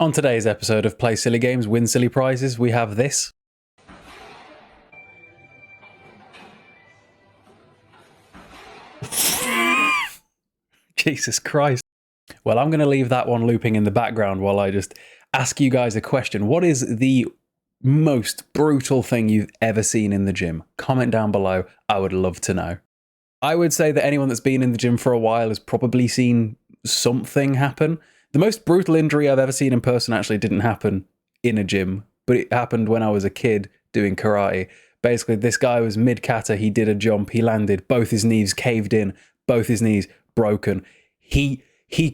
On today's episode of Play Silly Games, Win Silly Prizes, we have this. Jesus Christ. Well, I'm going to leave that one looping in the background while I just ask you guys a question. What is the most brutal thing you've ever seen in the gym? Comment down below. I would love to know. I would say that anyone that's been in the gym for a while has probably seen something happen. The most brutal injury I've ever seen in person actually didn't happen in a gym, but it happened when I was a kid doing karate. Basically, this guy was mid-kata, he did a jump, he landed, both his knees caved in, both his knees broken. He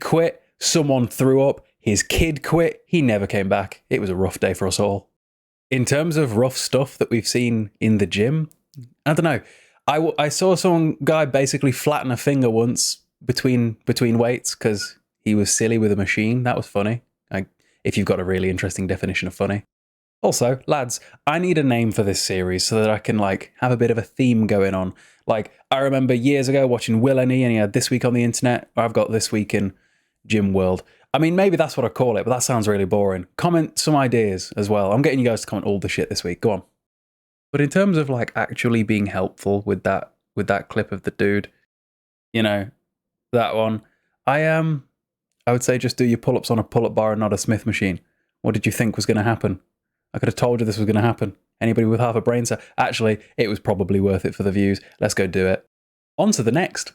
quit, someone threw up, his kid quit, he never came back. It was a rough day for us all. In terms of rough stuff that we've seen in the gym, I don't know. I saw some guy basically flatten a finger once between weights because he was silly with a machine. That was funny. If you've got a really interesting definition of funny. Also, lads, I need a name for this series so that I can have a bit of a theme going on. I remember years ago watching Will and he had This Week on the Internet. I've got This Week in Gym World. I mean, maybe that's what I call it, but that sounds really boring. Comment some ideas as well. I'm getting you guys to comment all the shit this week. Go on. But in terms of actually being helpful with that clip of the dude, that one, I would say just do your pull-ups on a pull-up bar and not a Smith machine. What did you think was going to happen? I could have told you this was going to happen. Anybody with half a brain cell? Actually, it was probably worth it for the views. Let's go do it. On to the next.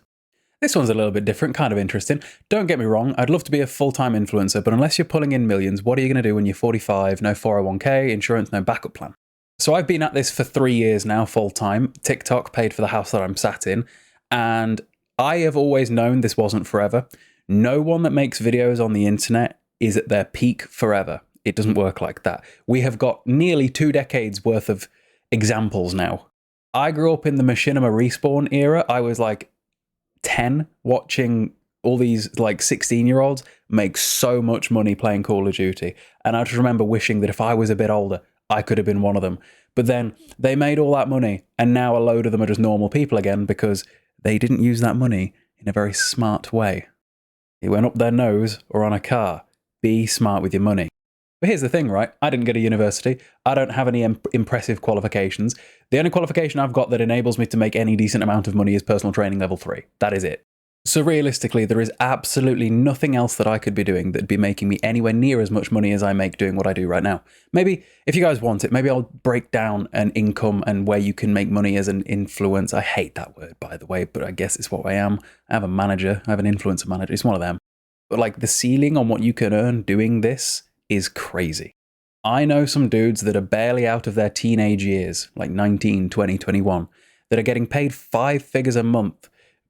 This one's a little bit different, kind of interesting. Don't get me wrong, I'd love to be a full-time influencer, but unless you're pulling in millions, what are you going to do when you're 45, no 401k, insurance, no backup plan? So I've been at this for 3 years now, full-time. TikTok paid for the house that I'm sat in, and I have always known this wasn't forever. No one that makes videos on the internet is at their peak forever. It doesn't work like that. We have got nearly 2 decades worth of examples now. I grew up in the Machinima Respawn era. I was 10 watching all these 16-year-olds make so much money playing Call of Duty. And I just remember wishing that if I was a bit older, I could have been one of them. But then they made all that money and now a load of them are just normal people again because they didn't use that money in a very smart way. It went up their nose or on a car. Be smart with your money. But here's the thing, right? I didn't go to university. I don't have any impressive qualifications. The only qualification I've got that enables me to make any decent amount of money is personal training level 3. That is it. So realistically, there is absolutely nothing else that I could be doing that'd be making me anywhere near as much money as I make doing what I do right now. Maybe, if you guys want it, maybe I'll break down an income and where you can make money as an influencer. I hate that word, by the way, but I guess it's what I am. I have a manager. I have an influencer manager. It's one of them. But the ceiling on what you can earn doing this is crazy. I know some dudes that are barely out of their teenage years, 19, 20, 21, that are getting paid 5 figures a month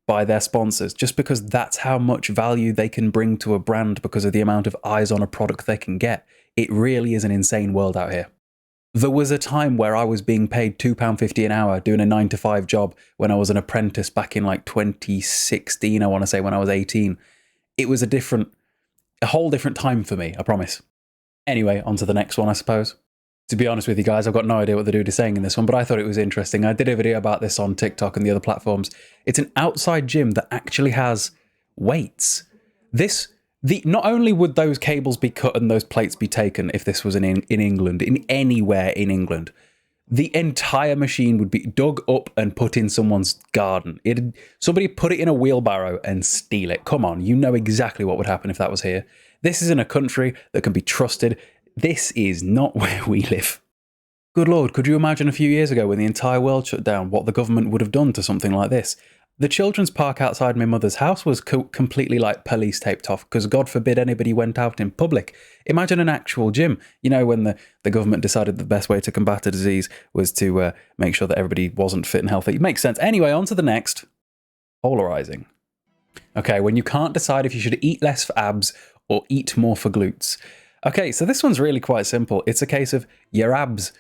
by their sponsors just because that's how much value they can bring to a brand because of the amount of eyes on a product they can get. It really is an insane world out here. There was a time where I was being paid £2.50 an hour doing a 9-to-5 job when I was an apprentice back in 2016, I want to say, when I was 18. It was a whole different time for me, I promise. Anyway, on to the next one, I suppose. To be honest with you guys, I've got no idea what the dude is saying in this one, but I thought it was interesting. I did a video about this on TikTok and the other platforms. It's an outside gym that actually has weights. Not only would those cables be cut and those plates be taken if this was in England, in anywhere in England, the entire machine would be dug up and put in someone's garden. Somebody put it in a wheelbarrow and steal it. Come on, you know exactly what would happen if that was here. This is in a country that can be trusted. This is not where we live. Good Lord, could you imagine a few years ago when the entire world shut down what the government would have done to something like this? The children's park outside my mother's house was completely police taped off because God forbid anybody went out in public. Imagine an actual gym. When the government decided the best way to combat a disease was to make sure that everybody wasn't fit and healthy. It makes sense. Anyway, on to the next. Polarizing. Okay, when you can't decide if you should eat less for abs or eat more for glutes. Okay, so this one's really quite simple. It's a case of your abs.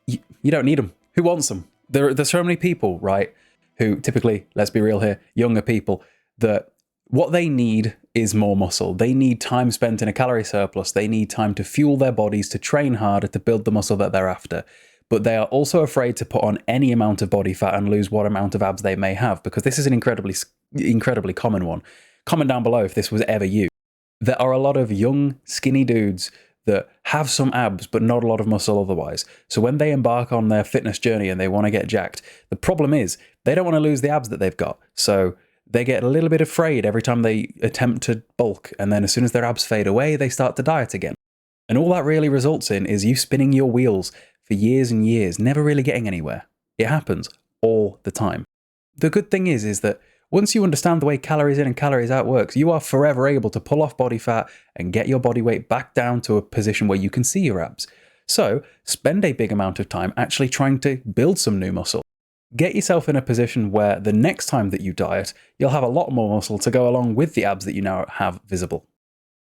You don't need them. Who wants them? There's so many people, right, who typically, let's be real here, younger people, that what they need is more muscle. They need time spent in a calorie surplus. They need time to fuel their bodies, to train harder, to build the muscle that they're after. But they are also afraid to put on any amount of body fat and lose what amount of abs they may have, because this is an incredibly common one. Comment down below if this was ever you. There are a lot of young, skinny dudes that have some abs but not a lot of muscle otherwise. So when they embark on their fitness journey and they want to get jacked, the problem is they don't want to lose the abs that they've got. So they get a little bit afraid every time they attempt to bulk, and then as soon as their abs fade away, they start to diet again. And all that really results in is you spinning your wheels for years and years, never really getting anywhere. It happens all the time. The good thing is that once you understand the way calories in and calories out works, you are forever able to pull off body fat and get your body weight back down to a position where you can see your abs. So spend a big amount of time actually trying to build some new muscle. Get yourself in a position where the next time that you diet, you'll have a lot more muscle to go along with the abs that you now have visible.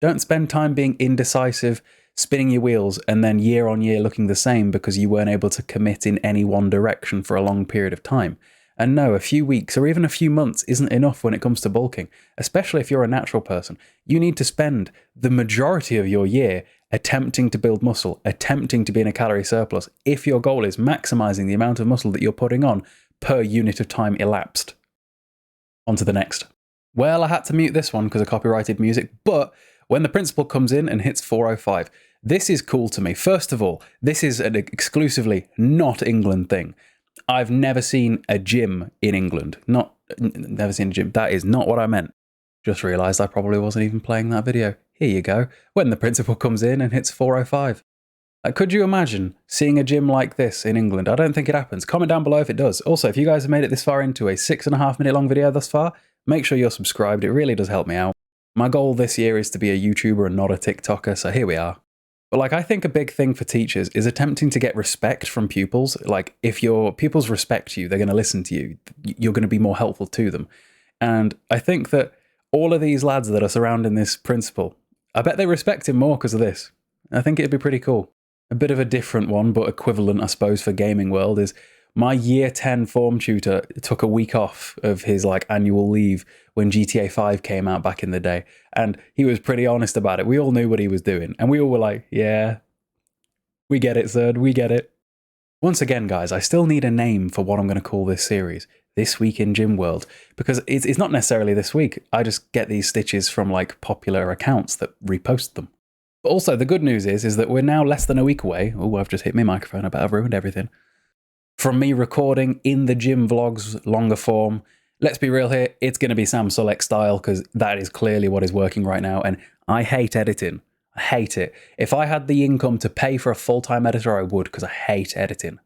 Don't spend time being indecisive, spinning your wheels, and then year on year looking the same because you weren't able to commit in any one direction for a long period of time. And no, a few weeks or even a few months isn't enough when it comes to bulking, especially if you're a natural person. You need to spend the majority of your year attempting to build muscle, attempting to be in a calorie surplus, if your goal is maximizing the amount of muscle that you're putting on per unit of time elapsed. On to the next. Well, I had to mute this one because of copyrighted music, but when the principal comes in and hits 405, this is cool to me. First of all, this is an exclusively not England thing. I've never seen a gym in England. Never seen a gym. That is not what I meant. Just realised I probably wasn't even playing that video. Here you go. When the principal comes in and hits 405. Could you imagine seeing a gym like this in England? I don't think it happens. Comment down below if it does. Also, if you guys have made it this far into a 6.5 minute long video thus far, make sure you're subscribed. It really does help me out. My goal this year is to be a YouTuber and not a TikToker, so here we are. But I think a big thing for teachers is attempting to get respect from pupils. If your pupils respect you, they're going to listen to you. You're going to be more helpful to them. And I think that all of these lads that are surrounding this principal, I bet they respect him more because of this. I think it'd be pretty cool. A bit of a different one, but equivalent, I suppose, for gaming world is my year 10 form tutor took a week off of his annual leave when GTA 5 came out back in the day. And he was pretty honest about it. We all knew what he was doing. And we all were like, yeah, we get it, Zerd, we get it. Once again, guys, I still need a name for what I'm going to call this series, This Week in Gym World, because it's not necessarily this week. I just get these stitches from popular accounts that repost them. But also the good news is that we're now less than a week away. Oh, I've just hit my microphone. I bet I've ruined everything. From me recording in the gym vlogs longer form. Let's be real here, it's going to be Sam Sulek style because that is clearly what is working right now. And I hate editing. I hate it. If I had the income to pay for a full-time editor, I would, because I hate editing.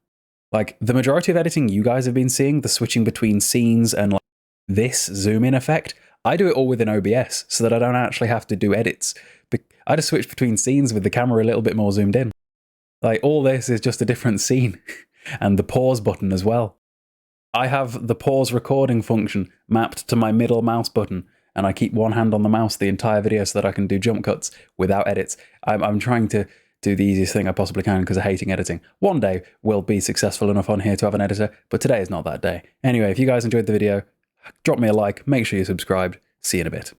The majority of editing you guys have been seeing, the switching between scenes and this zoom in effect, I do it all within OBS so that I don't actually have to do edits. I just switch between scenes with the camera a little bit more zoomed in. All this is just a different scene. And the pause button as well. I have the pause recording function mapped to my middle mouse button, and I keep one hand on the mouse the entire video so that I can do jump cuts without edits. I'm trying to do the easiest thing I possibly can because of hating editing. One day we'll be successful enough on here to have an editor, but today is not that day. Anyway, if you guys enjoyed the video, drop me a like, make sure you're subscribed. See you in a bit.